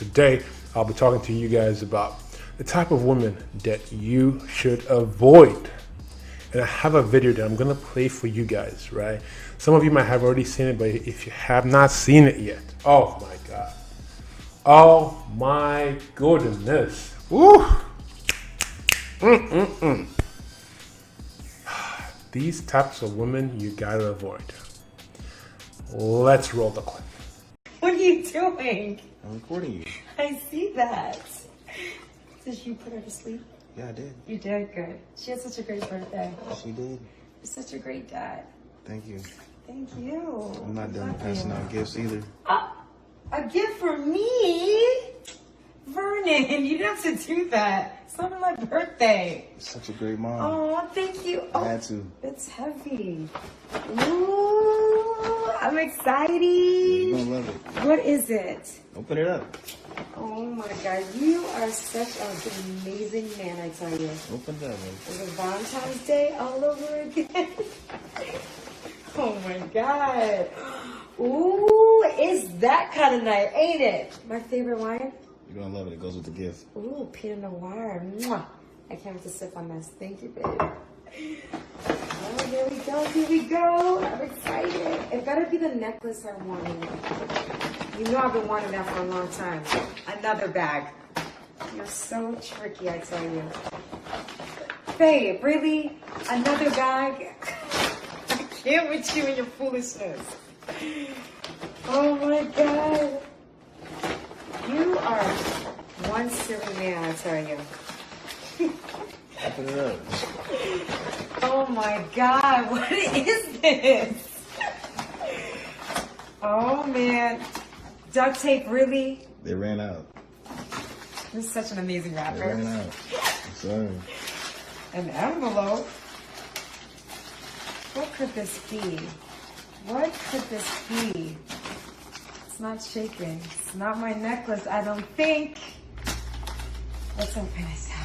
today I'll be talking to you guys about the type of women that you should avoid. And I have a video that I'm gonna play for you guys, right? Some of you might have already seen it, but if you have not seen it yet, oh my God. Oh my goodness. Woo! These types of women you gotta avoid. Let's roll the clip. What are you doing? I'm recording you. I see that. Did you put her to sleep? Yeah, I did. You did good. She had such a great birthday. She did. You're such a great dad. Thank you. Thank you. I'm not done passing out gifts either. A gift for me? Vernon, you didn't have to do that. It's not my birthday. Such a great mom. Oh, thank you. I had to. It's heavy. Ooh, I'm excited. You're gonna love it. What is it? Open it up. Oh my God, you are such an amazing man, I tell you. Open it up, man. Is it Valentine's Day all over again? Oh my God. Ooh, it's that kind of night, ain't it? My favorite wine? You're gonna love it. It goes with the gift. Ooh, Pinot Noir. Mwah. I can't wait to sip on this. Thank you, babe. Oh, here we go, here we go. I'm excited. It better be the necklace I wanted. You know I've been wanting that for a long time. Another bag. You're so tricky, I tell you. Babe, really? Another bag? I can't with you and your foolishness. Oh my God. You are one silly man, I tell you. Open it up. Oh my God, what is this? Oh man. Duct tape, really? They ran out. You're such an amazing They rapper. ran out. I'm sorry. An envelope? What could this be? What could this be? It's not shaking. It's not my necklace, I don't think. Let's open this up.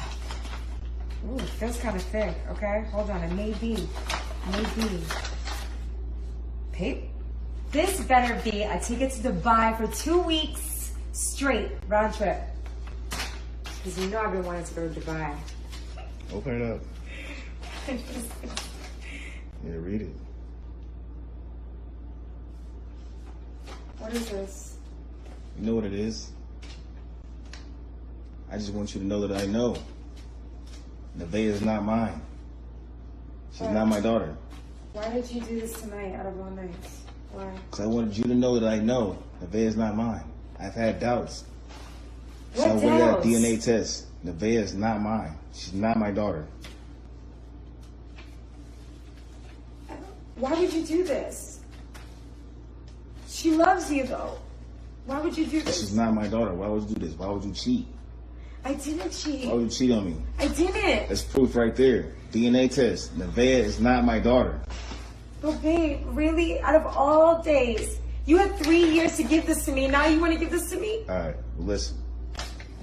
Ooh, it feels kind of thick, okay? Hold on, it may be. Maybe. This better be a ticket to Dubai for 2 weeks straight, round trip. Because you know I've been wanting to go to Dubai. Open it up. Yeah, read it. What is this? You know what it is? I just want you to know that I know. Nevaeh is not mine. She's not my daughter. Why did you do this tonight out of all nights? Why? Because I wanted you to know that I know Nevaeh is not mine. I've had doubts. So I What went at a doubts? DNA test. Nevaeh is not mine. She's not my daughter. Why would you do this? She loves you though. Why would you do She's this? not my daughter. Why would you do this? Why would you cheat? I didn't cheat. Why would you cheat on me? I didn't. That's proof right there. DNA test. Nevaeh is not my daughter. But babe, really? Out of all days, you had 3 years to give this to me. Now you want to give this to me? All right, well, listen.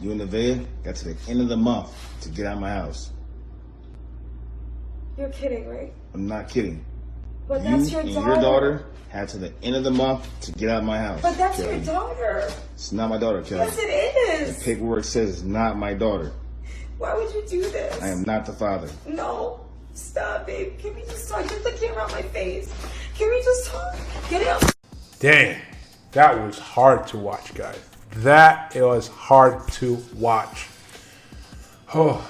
You and Nevaeh got to the end of the month to get out of my house. You're kidding, right? I'm not kidding. But You that's your and daughter. your daughter had to the end of the month to get out of my house. But that's Kelly. your daughter. It's not my daughter, Kelly. Yes, it The is. paperwork says it's not my daughter. Why would you do this? I am not the father. No. Stop, babe. Can we just talk? Get the camera on my face. Can we just talk? Get it out. Dang, that was hard to watch, guys. That was hard to watch. Oh,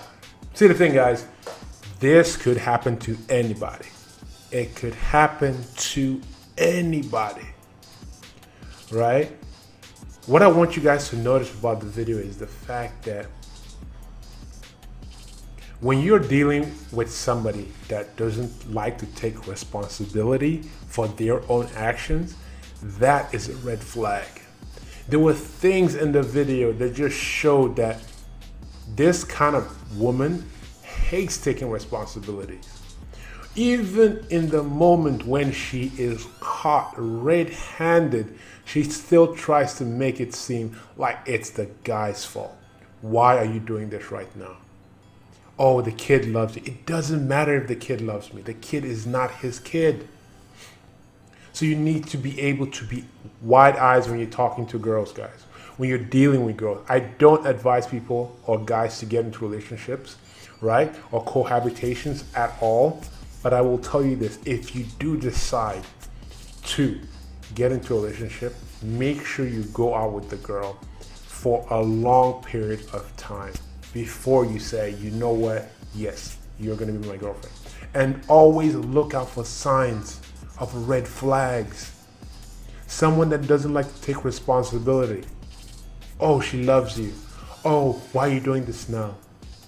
see the thing, guys, this could happen to anybody. It could happen to anybody, right? What I want you guys to notice about the video is the fact that when you're dealing with somebody that doesn't like to take responsibility for their own actions, that is a red flag. There were things in the video that just showed that this kind of woman hates taking responsibilities. Even in the moment when she is caught red-handed, she still tries to make it seem like it's the guy's fault. Why are you doing this right now? Oh, the kid loves you. It doesn't matter if the kid loves me. The kid is not his kid. So you need to be able to be wide eyes when you're talking to girls, guys. when you're dealing with girls. I don't advise people or guys to get into relationships, right? Or cohabitations at all. But I will tell you this, if you do decide to get into a relationship, make sure you go out with the girl for a long period of time before you say, you know what, yes, you're gonna be my girlfriend. And always look out for signs of red flags. Someone that doesn't like to take responsibility. Oh, she loves you. Oh, why are you doing this now?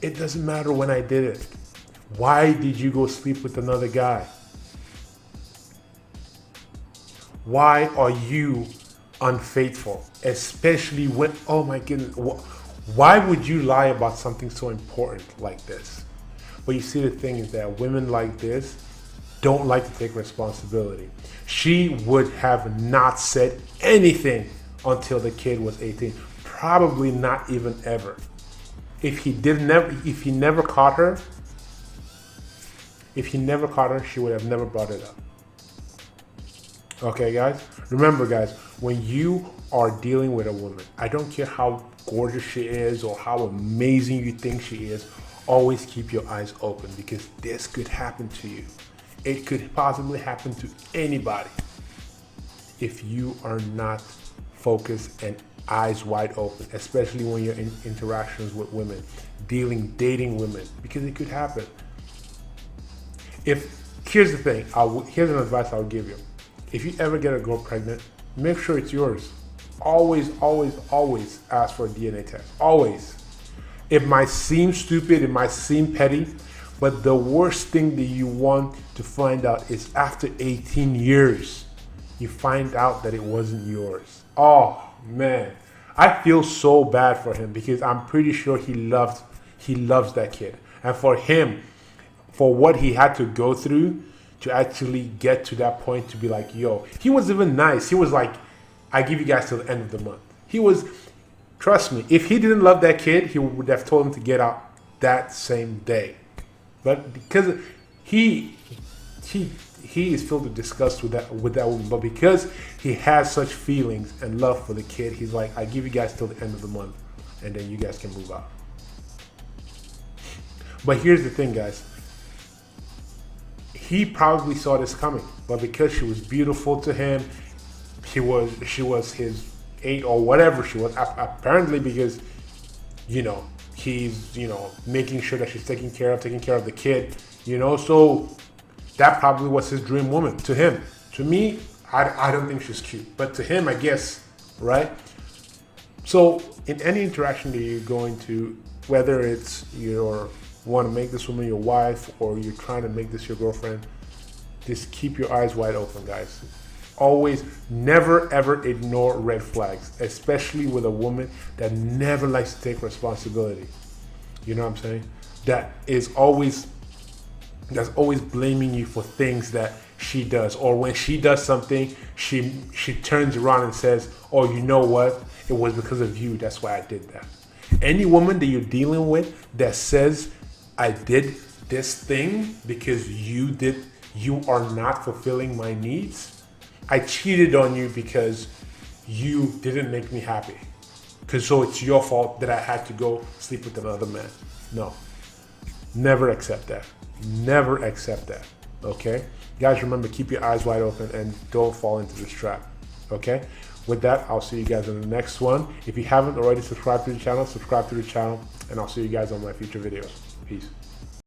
It doesn't matter when I did it. Why did you go sleep with another guy? Why are you unfaithful? Especially when, oh my goodness, why would you lie about something so important like this? But you see, the thing is that women like this don't like to take responsibility. She would have not said anything until the kid was 18. Probably not even ever. If he never caught her, she would have never brought it up. Okay, guys? Remember, guys, when you are dealing with a woman, I don't care how gorgeous she is or how amazing you think she is, always keep your eyes open, because this could happen to you. It could possibly happen to anybody if you are not focused and eyes wide open, especially when you're in interactions with women, dating women, because it could happen. Here's the thing, here's an advice I'll give you. If you ever get a girl pregnant, make sure it's yours. Always, always, always ask for a DNA test. Always. It might seem stupid, it might seem petty, but the worst thing that you want to find out is after 18 years, you find out that it wasn't yours. Oh man, I feel so bad for him, because I'm pretty sure he loves that kid. And for him, for what he had to go through to actually get to that point, to be like, yo, he was even nice. He was like, I give you guys till the end of the month. He was, trust me, if he didn't love that kid, he would have told him to get out that same day. But because he is filled with disgust with that woman, but because he has such feelings and love for the kid, he's like, I give you guys till the end of the month, and then you guys can move out. But here's the thing, guys. He probably saw this coming, but because she was beautiful to him, she was his 8 or whatever she was, apparently, because, he's, making sure that she's taking care of the kid, so that probably was his dream woman to him. To me, I don't think she's cute, but to him, I guess, right? So in any interaction that you're going to, whether it's you want to make this woman your wife or you're trying to make this your girlfriend, just keep your eyes wide open, guys. Always, never ever ignore red flags, especially with a woman that never likes to take responsibility. You know what I'm saying? That's always blaming you for things that she does, or when she does something, she turns around and says, oh, you know what? It was because of you. That's why I did that. Any woman that you're dealing with that says, I did this thing because you are not fulfilling my needs. I cheated on you because you didn't make me happy. So it's your fault that I had to go sleep with another man. No, never accept that. Never accept that, okay? Guys, remember, keep your eyes wide open and don't fall into this trap, okay? With that, I'll see you guys in the next one. If you haven't already subscribed to the channel, subscribe to the channel, and I'll see you guys on my future videos. Peace.